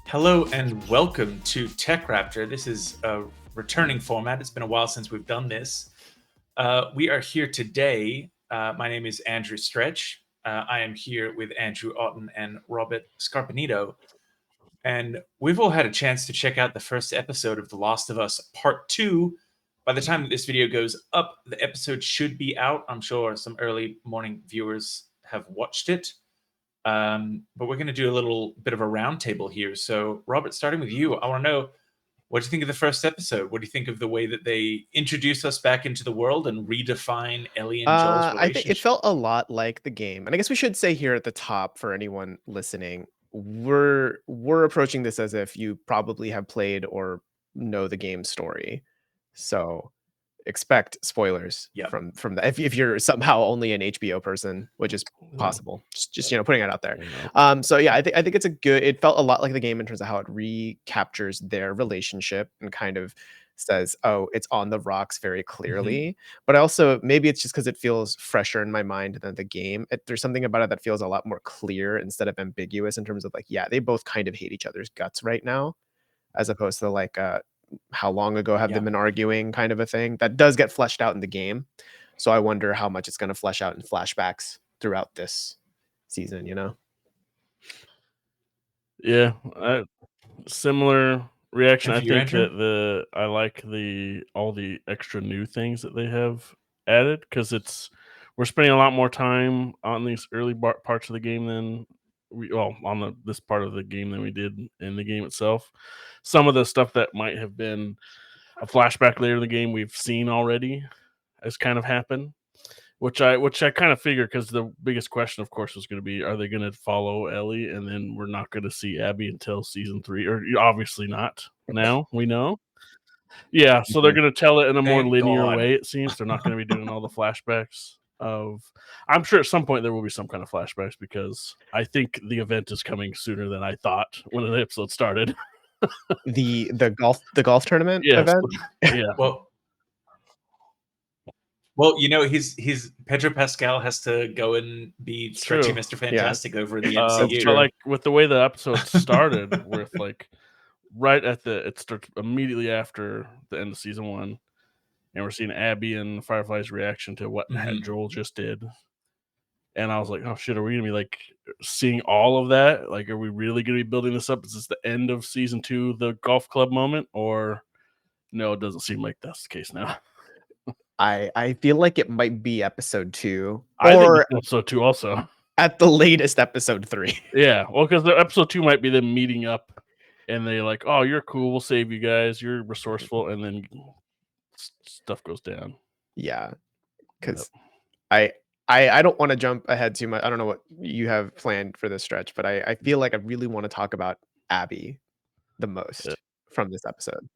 Hello and welcome to TechRaptor. This is a returning format. It's been a while since we've done this. We are here today. My name is Andrew Stretch. I am here with Andrew Otton and Robert Scarpinito. And we've all had a chance to check out the first episode of The Last of Us Part 2. By the time that this video goes up, the episode should be out. I'm sure some early morning viewers have watched it. But we're going to do a little bit of a roundtable here. So, Robert, starting with you, I want to know, what do you think of the first episode? What do you think of the way that they introduce us back into the world and redefine Ellie and Joel's I think it relationship? felt a lot like the game, and I guess we should say here at the top for anyone listening, we're approaching this as if you probably have played or know the game story. So expect spoilers Yeah. from that. If you're somehow only an HBO person, which is possible, just putting it out there. So yeah, I think it's a good. It felt a lot like the game in terms of how it recaptures their relationship and kind of says, "Oh, it's on the rocks" very clearly. But also maybe it's just because it feels fresher in my mind than the game. There's something about it that feels a lot more clear instead of ambiguous in terms of like, yeah, they both kind of hate each other's guts right now, as opposed to like how long ago have they Yeah. been arguing kind of a thing that does get fleshed out in the game. So I wonder how much it's going to flesh out in flashbacks throughout this season, Yeah, similar reaction. And I for you, think Andrew? that I like all the extra new things that they have added because we're spending a lot more time on these early parts of the game than this part of the game than we did in the game itself. Some of the stuff that might have been a flashback later in the game we've seen already has kind of happened. Which I kind of figured because the biggest question, of course, was going to be: are they going to follow Ellie, and then we're not going to see Abby until season 3, or obviously not. Now we know, yeah. So they're Mhm. going to tell it in a more Thank linear God. way. It seems they're not going to be doing all the flashbacks of. I'm sure at some point there will be some kind of flashbacks because I think the event is coming sooner than I thought when the episode started. The golf tournament Yes, event. yeah, Well, he's Pedro Pascal has to go and be it's stretchy true. Mr. Yeah, Fantastic over in the that's MCU. But true. like with the way the episode started, with like it starts immediately after the end of season 1, and we're seeing Abby and Firefly's reaction to what Mhm. Joel just did. And I was like, oh shit, are we gonna be like seeing all of that? Like, are we really gonna be building this up? Is this the end of season 2, the golf club moment? Or no, it doesn't seem like that's the case now. I feel like it might be episode 2 I think or it's episode 2 also. at the latest episode 3. Yeah, well, because the episode 2 might be them meeting up and they like, oh, you're cool, we'll save you guys, you're resourceful, and then stuff goes down. Yeah, Yep. because I don't want to jump ahead too much. I don't know what you have planned for this stretch, but I feel like I really want to talk about Abby the Yeah. most from this episode.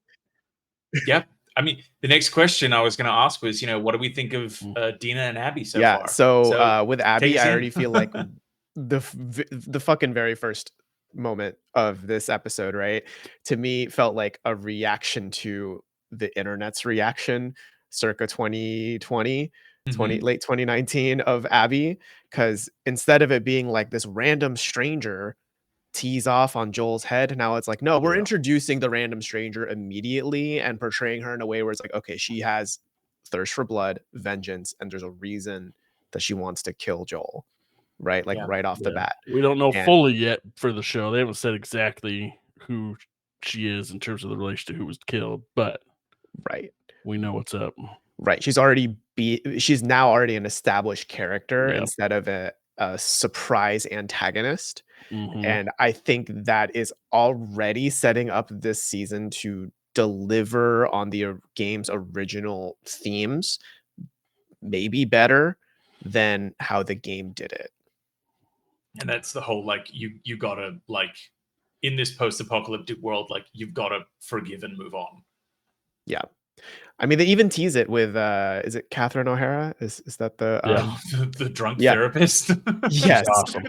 Yeah. I mean, the next question I was going to ask was, what do we think of Mm. Dena and Abby so Yeah, far? so So with take Abby, us I in. already feel like the fucking very first moment of this episode, right? To me, felt like a reaction to the internet's reaction circa 2020, Mhm. late 2019 of Abby. Because instead of it being like this random stranger tease off on Joel's head, now it's like, no, we're Yeah. introducing the random stranger immediately and portraying her in a way where it's like, okay, she has thirst for blood, vengeance, and there's a reason that she wants to kill Joel, right? Like Yeah. right off the Yeah. bat. We don't know And fully yet for the show. They haven't said exactly who she is in terms of the relation to who was killed, but right, we know what's up. right. She's now already an established character Yeah. instead of a surprise antagonist. Mhm. And I think that is already setting up this season to deliver on the game's original themes, maybe better than how the game did it. And that's the whole, like, you gotta, like, in this post-apocalyptic world, like, you've got to forgive and move on. Yeah. I mean, they even tease it with, is it Catherine O'Hara? Is that the, Yeah. The drunk yeah. therapist. Yes. Awesome.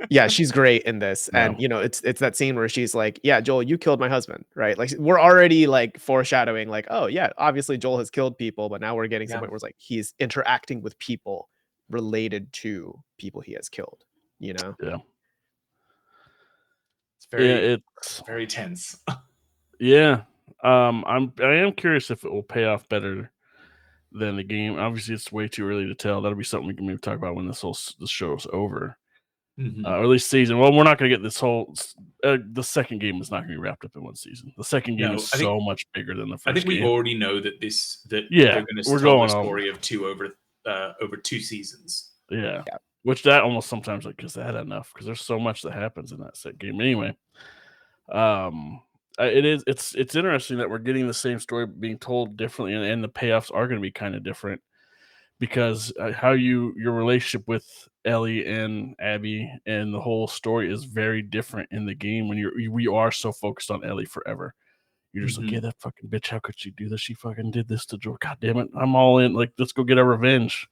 Yeah, she's great in this. Yeah. And, it's that scene where she's like, "Yeah, Joel, you killed my husband," right? Like, we're already, like, foreshadowing, like, "Oh, yeah, obviously Joel has killed people," but now we're getting to the Yeah. point where it's like, he's interacting with people related to people he has killed, you know? Yeah. it's very tense. yeah. I am curious if it will pay off better than the game. Obviously, it's way too early to tell. That'll be something we can maybe talk about when this show's over. Or at least season. Well, we're not going to get this whole. The second game is not going to be wrapped up in one season. The second game is so much bigger than the first. I think we game. already know that they're going to tell the story of two over 2 seasons. Yeah, which that almost sometimes is that enough? Because there's so much that happens in that set game. Anyway, it's interesting that we're getting the same story being told differently, and the payoffs are going to be kind of different. Because how your relationship with Ellie and Abby and the whole story is very different in the game when we are so focused on Ellie forever. You're just like, yeah, that fucking bitch, how could she do this? She fucking did this to Joel. God damn it, I'm all in. Like, let's go get our revenge.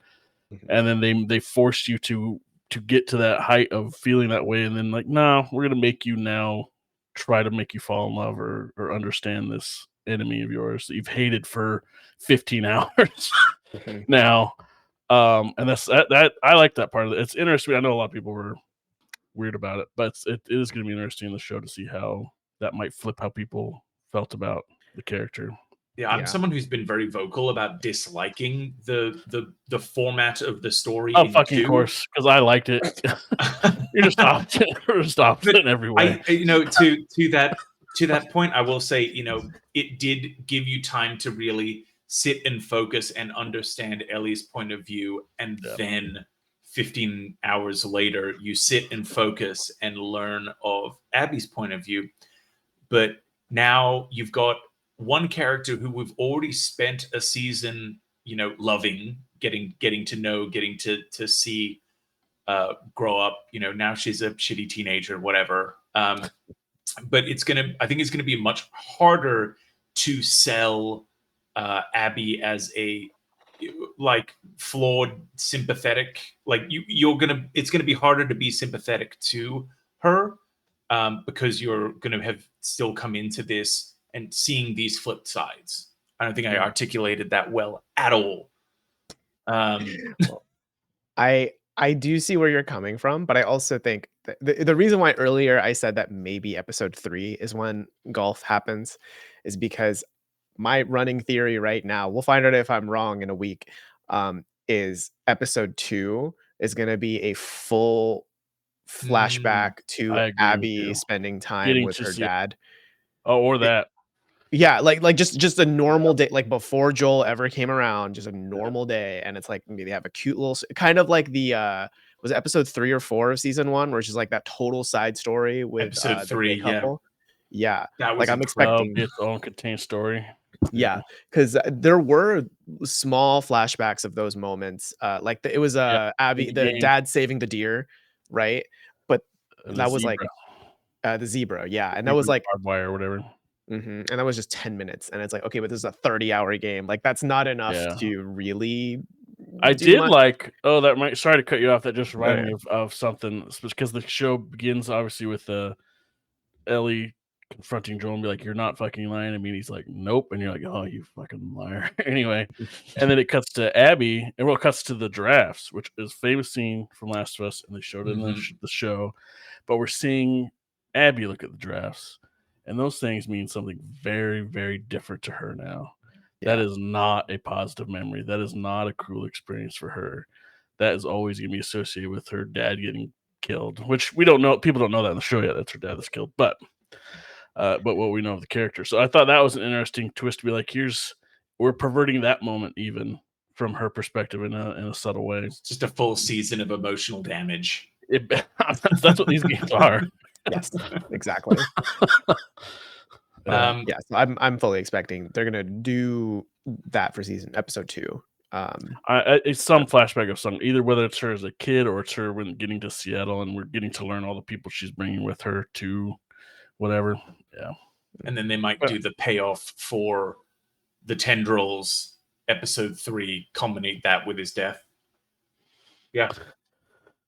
And then they force you to get to that height of feeling that way, and then like, no, we're gonna make you now try to make you fall in love or understand this enemy of yours that you've hated for 15 hours now. And that I like that part of it. It's interesting. I know a lot of people were weird about it, but it is going to be interesting in the show to see how that might flip how people felt about the character. Yeah, I'm someone who's been very vocal about disliking the format of the story. Oh, fucking course, because I liked it. You're just opposite in every way. To that point, I will say, it did give you time to really sit and focus and understand Ellie's point of view, and then 15 hours later, you sit and focus and learn of Abby's point of view. But now you've got one character who we've already spent a season, loving, getting to know, getting to see grow up. Now she's a shitty teenager, whatever. But I think it's gonna be much harder to sell Abby as a flawed, sympathetic. It's gonna be harder to be sympathetic to her because you're gonna have still come into this and seeing these flip sides. I don't think I articulated that well at all. I do see where you're coming from, but I also think the reason why earlier I said that maybe episode 3 is when golf happens is because my running theory right now, we'll find out if I'm wrong in a week, is episode 2 is going to be a full flashback to Abby spending time with her dad. Oh, or that. Yeah, like just a normal day, like before Joel ever came around, just a normal day, and it's like maybe they have a cute little, kind of like the was it episode 3 or 4 of season 1, where it's just like that total side story with episode 3, the couple. Yeah, that was like I'm expecting its own contained story. Yeah, because there were small flashbacks of those moments. It was Abby, the dad saving the deer, right? But that was like the zebra, yeah, and that was like barbed wire or whatever. And that was just 10 minutes, and it's like, okay, but this is a 30-hour game. Like, that's not enough to really. I did like. Oh, that might. Sorry to cut you off. That just reminded me of something, because the show begins obviously with Ellie confronting Joel and be like, "You're not fucking lying to me." And he's like, "Nope." And you're like, "Oh, you fucking liar." Anyway, and then it cuts to Abby, and it cuts to the giraffes, which is a famous scene from Last of Us, and they showed it in the show. But we're seeing Abby look at the giraffes, and those things mean something very, very different to her now. Yeah. That is not a positive memory. That is not a cool experience for her. That is always going to be associated with her dad getting killed, which we don't know. People don't know that in the show yet. That's her dad that's killed, but what we know of the character. So I thought that was an interesting twist to be like, we're perverting that moment even from her perspective in a subtle way. It's just a full season of emotional damage. That's what these games are. Yes, exactly. So I'm fully expecting they're gonna do that for episode 2. It's some flashback of some, either whether it's her as a kid or it's her when getting to Seattle and we're getting to learn all the people she's bringing with her to whatever. Yeah, and then they might do the payoff for the tendrils. Episode 3 culminate that with his death. Yeah.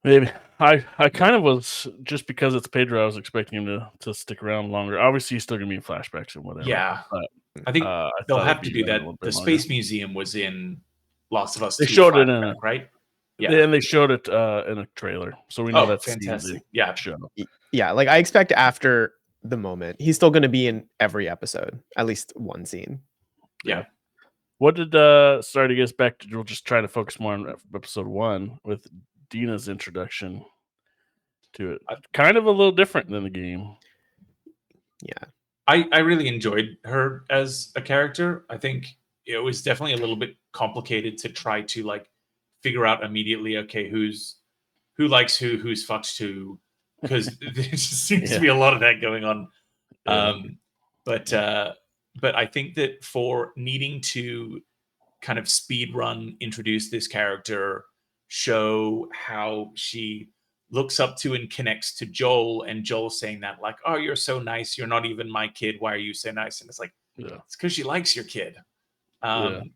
Maybe. I kind of was, just because it's Pedro, I was expecting him to stick around longer. Obviously, he's still going to be in flashbacks and whatever. Yeah. But I think they'll have to do that. The Space Museum was in Last of Us 2 they showed it in right? Yeah. And they showed it in a trailer, so we know that's fantastic. the Yeah. show. Yeah, like I expect after the moment, he's still going to be in every episode, at least one scene. Yeah. What did sorry to get us back to, we'll just try to focus more on episode 1 with Dena's introduction to it. Kind of a little different than the game. Yeah. I really enjoyed her as a character. I think it was definitely a little bit complicated to try to like figure out immediately, okay, who likes who's fucked who, because there just seems to be a lot of that going on. But I think that for needing to kind of speed run introduce this character, show how she looks up to and connects to Joel, and Joel saying that like, oh, you're so nice, you're not even my kid, why are you so nice? And it's like, it's because she likes your kid.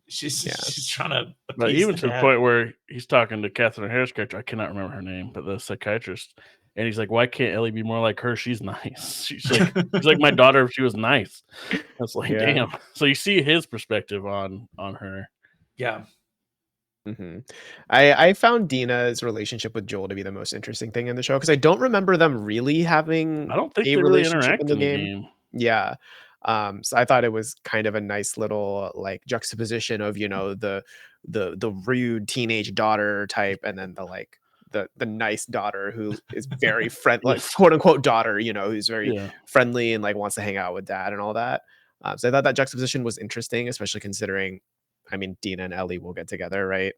She's trying to but appease even the to the dad. point where he's talking to Catherine Harris' character, I cannot remember her name, but the psychiatrist, and he's like, why can't Ellie be more like her? She's nice. She's like my daughter if she was nice. That's like, damn. So you see his perspective on her. Yeah. Mm-hmm. I found Dena's relationship with Joel to be the most interesting thing in the show, because I don't remember them really having I don't think a they really relationship interact in the game. Yeah. So I thought it was kind of a nice little like juxtaposition of, you know, the rude teenage daughter type, and then the like the nice daughter who is very friendly, like quote unquote daughter, you know, who's very friendly and like wants to hang out with dad and all that. So I thought that juxtaposition was interesting, especially considering, I mean, Dena and Ellie will get together, right?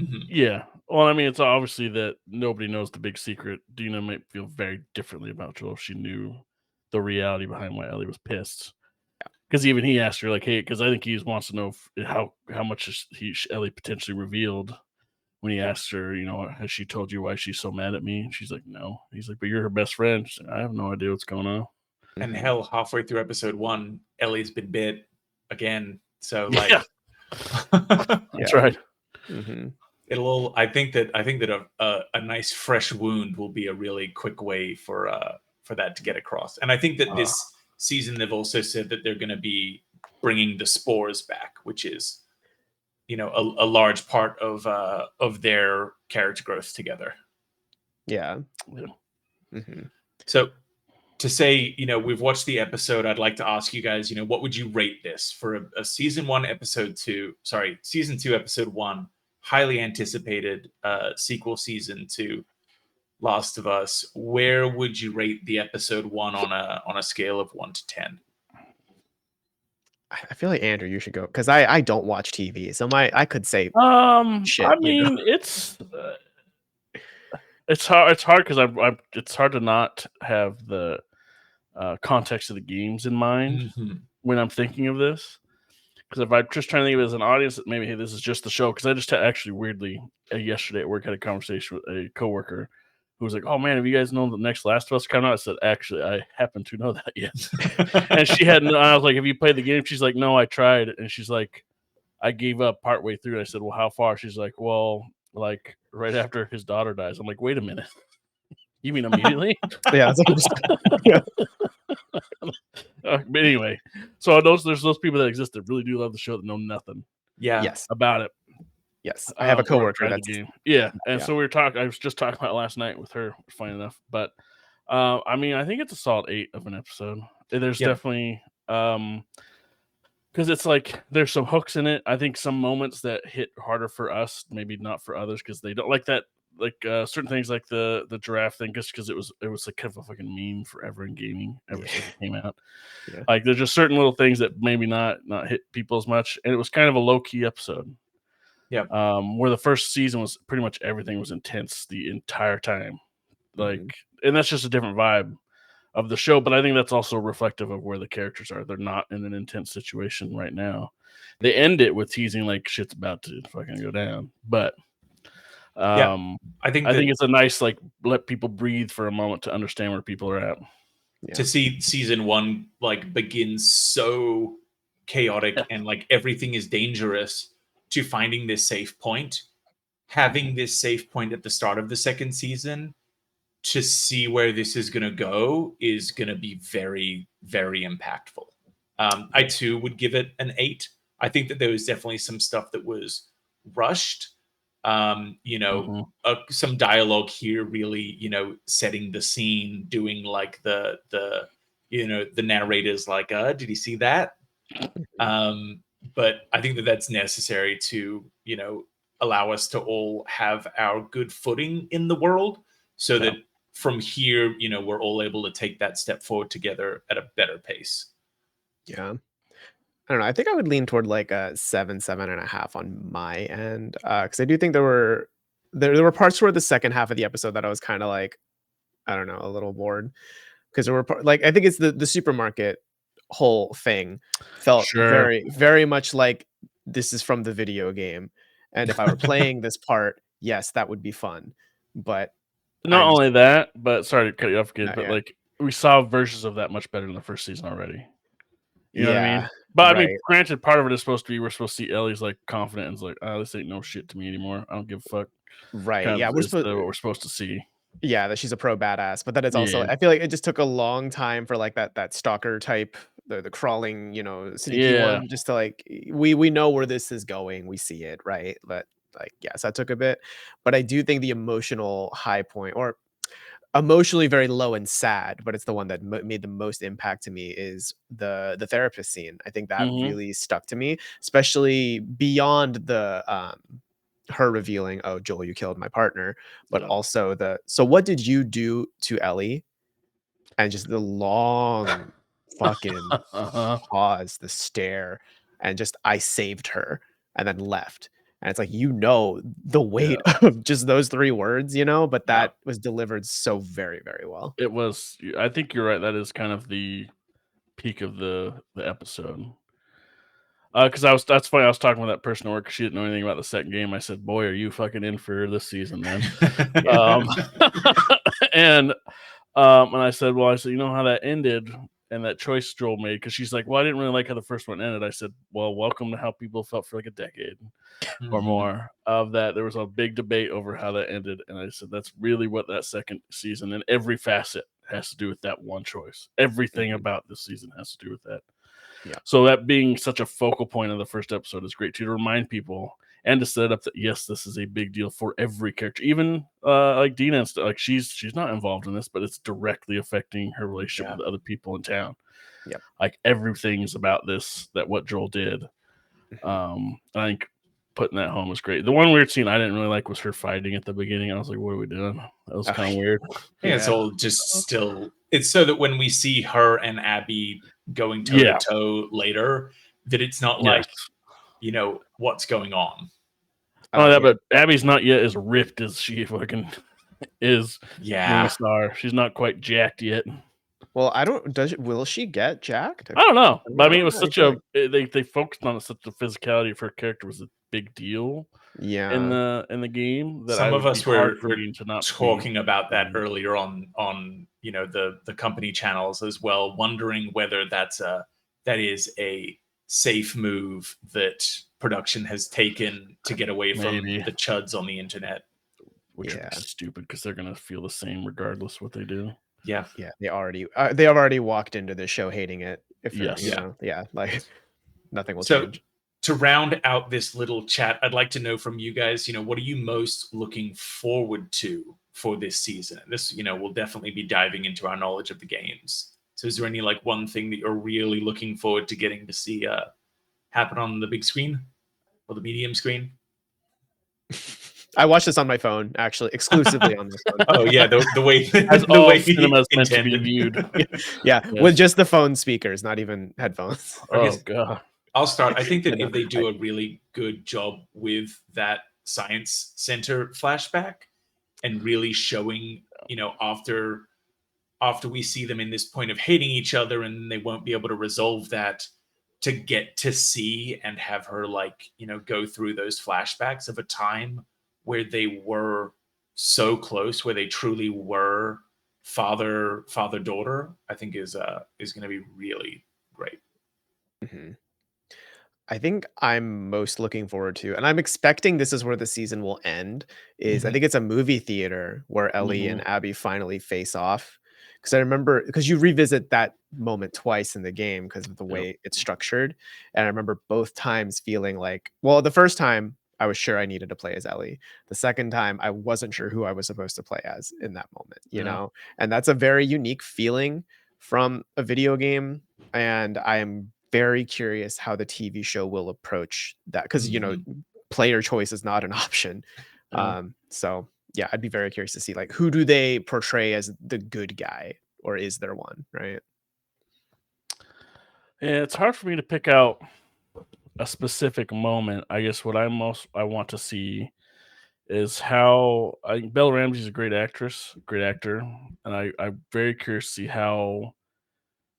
Mm-hmm. Yeah. Well, I mean, it's obviously that nobody knows the big secret. Dena might feel very differently about Joel if she knew the reality behind why Ellie was pissed. Because even he asked her, like, hey, because I think he wants to know how much Ellie potentially revealed when he asked her, you know, has she told you why she's so mad at me? And she's like, no. He's like, but you're her best friend. She's like, I have no idea what's going on. And hell, halfway through episode 1, Ellie's been bit again. So like, that's right. Mm-hmm. I think that a nice fresh wound will be a really quick way for that to get across. And I think that this season they've also said that they're going to be bringing the spores back, which is, you know, a large part of their character growth together. Yeah. Mm-hmm. So to say, you know, we've watched the episode, I'd like to ask you guys, you know, what would you rate this for a season 2 episode 1, highly anticipated sequel season to Last of Us? Where would you rate the episode 1 on a scale of 1 to 10? I feel like Andrew, you should go, because I don't watch TV, so I could say shit. I mean, it's hard. It's hard because it's hard to not have the context of the games in mind when I'm thinking of this. Because if I'm just trying to think of it as an audience, maybe hey, this is just the show. Because I just actually weirdly yesterday at work had a conversation with a coworker who was like, "Oh man, have you guys known the next Last of Us coming out?" I said, "Actually, I happen to know that yet." And she hadn't. I was like, "Have you played the game?" She's like, "No, I tried." And she's like, "I gave up partway through." And I said, "Well, how far?" She's like, "Well, like right after his daughter dies." I'm like, "Wait a minute." You mean immediately? Yeah. It's like, but anyway, so there's those people that exist that really do love the show that know nothing. Yes. About it. Yes. I have a coworker that's the game. Yeah. And so I was just talking about it last night with her, funny enough. But I mean, I think it's a solid 8 of an episode. There's definitely because it's like there's some hooks in it. I think some moments that hit harder for us, maybe not for others, because they don't like that. Like certain things, like the giraffe thing, just because it was like kind of a fucking meme forever in gaming ever since it came out. Like there's just certain little things that maybe not hit people as much, and it was kind of a low key episode. Yeah. Where the first season was pretty much everything was intense the entire time, like, and that's just a different vibe of the show. But I think that's also reflective of where the characters are. They're not in an intense situation right now. They end it with teasing like shit's about to fucking go down, but. I think it's a nice like let people breathe for a moment to understand where people are at. To see season 1 like begins so chaotic and like everything is dangerous, to finding this safe point, having this safe point at the start of the second season, to see where this is going to go is going to be very, very impactful. I too would give it an 8. I think that there was definitely some stuff that was rushed. Some dialogue here, really, setting the scene, doing like the narrator's like, did you see that? But I think that that's necessary to, allow us to all have our good footing in the world, so that from here, we're all able to take that step forward together at a better pace. Yeah. I don't know. I think I would lean toward like a 7.5 on my end. Because I do think there were parts toward the second half of the episode that I was kind of like, I don't know, a little bored. Because there were like, I think it's the supermarket whole thing felt Sure. very, very much like this is from the video game. And if I were playing this part, yes, that would be fun. But Not I'm just, only that, but sorry to cut you off again, no, but yeah. like we saw versions of that much better in the first season already. You know what I mean? Yeah. But I mean, Right. granted, part of it is supposed to be we're supposed to see Ellie's like confident and is like, oh, this ain't no shit to me anymore. I don't give a fuck. Right. Kind Yeah. of We're is supposed, what we're supposed to see. yeah, that she's a pro badass, but then it's also, Yeah. I feel like it just took a long time for like that stalker type, the crawling, sneaky Yeah. one, just to like we know where this is going, we see it, right? But like, yes, that took a bit. But I do think the emotional high point, or emotionally very low and sad, but it's the one that made the most impact to me, is the therapist scene. I think that Mm-hmm. really stuck to me, especially beyond the her revealing, "Oh, Joel, you killed my partner," but Yeah. also so what did you do to Ellie? And just the long fucking Uh-huh. pause, the stare, and just, "I saved her," and then left. And it's like, the weight Yeah. of just those 3 words, but Yeah. that was delivered so very, very well. It was. I think you're right. That is kind of the peak of the episode. Because that's funny. I was talking with that person at work. She didn't know anything about the second game. I said, "Boy, are you fucking in for this season, man?" um, and I said, "Well, I said, you know how that ended and that choice Joel made?" Because she's like, "Well, I didn't really like how the first one ended." I said, "Well, welcome to how people felt for like a decade or Mhm. more of that." There was a big debate over how that ended, and I said that's really what that second season and every facet has to do with that one choice. Everything Mhm. about this season has to do with that. Yeah. So that being such a focal point of the first episode is great too, to remind people and to set up that yes, this is a big deal for every character, even like Dena and stuff. Like she's not involved in this, but it's directly affecting her relationship Yeah. with other people in town. Yep. Like everything's about this, that what Joel did. I think putting that home was great. The one weird scene I didn't really like was her fighting at the beginning. I was like, what are we doing? That was kind of weird. Yeah, it's all just still. It's so that when we see her and Abby going toe Yeah. to toe later, that it's not Yes. like, what's going on. Oh, yeah, Yeah. but Abby's not yet as ripped as she fucking is. Yeah. We saw her. She's not quite jacked yet. Well, will she get jacked? I don't know, but I mean, it was I such feel a they focused on it, such the physicality of her character was a big deal yeah. in the game that Some I of would us be hard were for me to not be. talking about that earlier on the company channels as well, wondering whether that is a safe move that production has taken to get away from Maybe. the chuds on the internet. Which would be stupid because they're gonna feel the same regardless what they do. Yeah. Yeah, they have already walked into this show hating it. Yes. Like nothing will So change. to round out this little chat, I'd like to know from you guys, what are you most looking forward to for this season? This, we'll definitely be diving into our knowledge of the games. So is there any like one thing that you're really looking forward to getting to see happen on the big screen or the medium screen? I watched this on my phone, actually, exclusively on this phone. Oh yeah, the way As the all way cinema is meant to be intended. viewed. Yeah, Yes. with just the phone speakers, not even headphones. Oh god. I'll start. I think that No, if they do a really good job with that science center flashback and really showing, after we see them in this point of hating each other and they won't be able to resolve that, to get to see and have her go through those flashbacks of a time where they were so close, where they truly were father daughter, I think is going to be really great. Mhm. I think I'm most looking forward to, and I'm expecting this is where the season will end, is I think it's a movie theater where Ellie and Abby finally face off. Because I remember, because you revisit that moment twice in the game because of the way it's structured. And I remember both times feeling like, well, the first time I was sure I needed to play as Ellie. The second time, I wasn't sure who I was supposed to play as in that moment, you know? And that's a very unique feeling from a video game. And I am very curious how the TV show will approach that because, you know, player choice is not an option. So yeah, I'd be very curious to see like who do they portray as the good guy, or is there one, right? Yeah, it's hard for me to pick out a specific moment. I guess what I want to see is how Belle Ramsey's a great actress, great actor, and I'm very curious to see how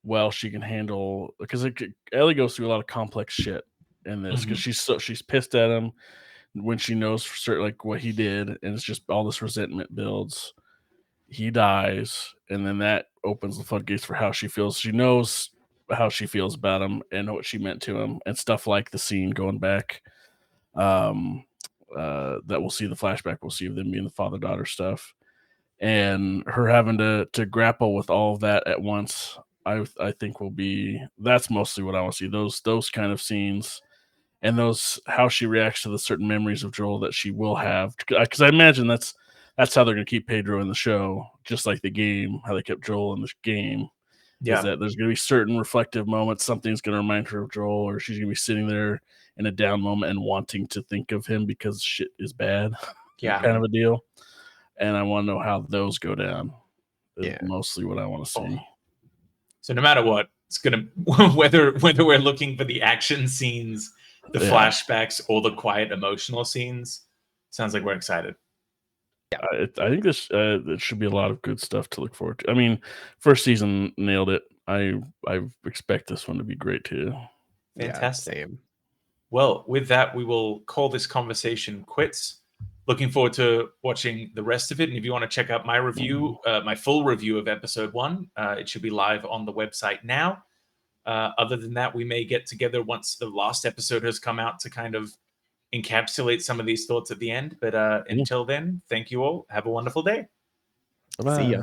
well she can handle because Ellie goes through a lot of complex shit in this because she's pissed at him when she knows for certain like what he did, and it's just all this resentment builds. He dies, and then that opens the floodgates for how she feels. She knows how she feels about him and what she meant to him, and stuff like the scene going back. That we'll see the flashback. We'll see them being the father daughter stuff, and her having to grapple with all of that at once. I think that's mostly what I want to see. Those kind of scenes and those how she reacts to the certain memories of Joel that she will have, because I imagine that's how they're going to keep Pedro in the show, just like the game, how they kept Joel in the game. Is that there's going to be certain reflective moments, something's going to remind her of Joel, or she's going to be sitting there in a down moment and wanting to think of him because shit is bad, kind of a deal. And I want to know how those go down. Is mostly what I want to see. So no matter what, it's gonna whether we're looking for the action scenes, the flashbacks, or the quiet emotional scenes, sounds like we're excited. I think this it should be a lot of good stuff to look forward to. I mean, first season nailed it. I expect this one to be great too. Fantastic. Yeah, same. Well, with that, we will call this conversation quits. Looking forward to watching the rest of it. And if you want to check out my review, my full review of episode 1, it should be live on the website now. Other than that, we may get together once the last episode has come out to kind of encapsulate some of these thoughts at the end. But until then, thank you all. Have a wonderful day. Bye-bye. See ya.